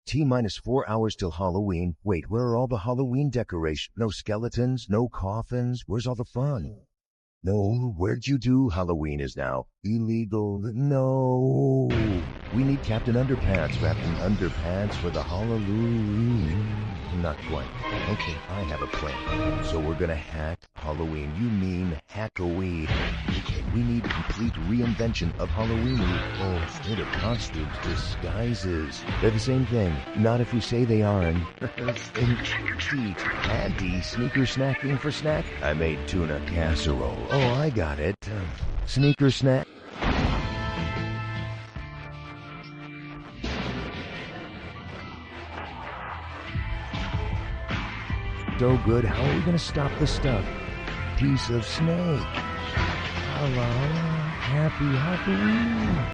T-minus 4 hours till Halloween. Wait, where are all the Halloween decorations? No skeletons, no coffins. Where's all the fun? No, where'd you do? Halloween is now illegal. No. We need Captain Underpants wrapped in underpants for the Halloween. Not quite. Okay, I have a plan. So we're gonna hack Halloween. You mean Hack-a-ween. We need complete reinvention of Halloween. Oh, instead of costumes, disguises. They're the same thing. Not if we say they aren't. Treat, candy, sneaker snacking for snack. I made tuna casserole. Oh, I got it. Sneaker snack. So good, how are we going to stop the stuff? Piece of snake. Hello, happy Halloween.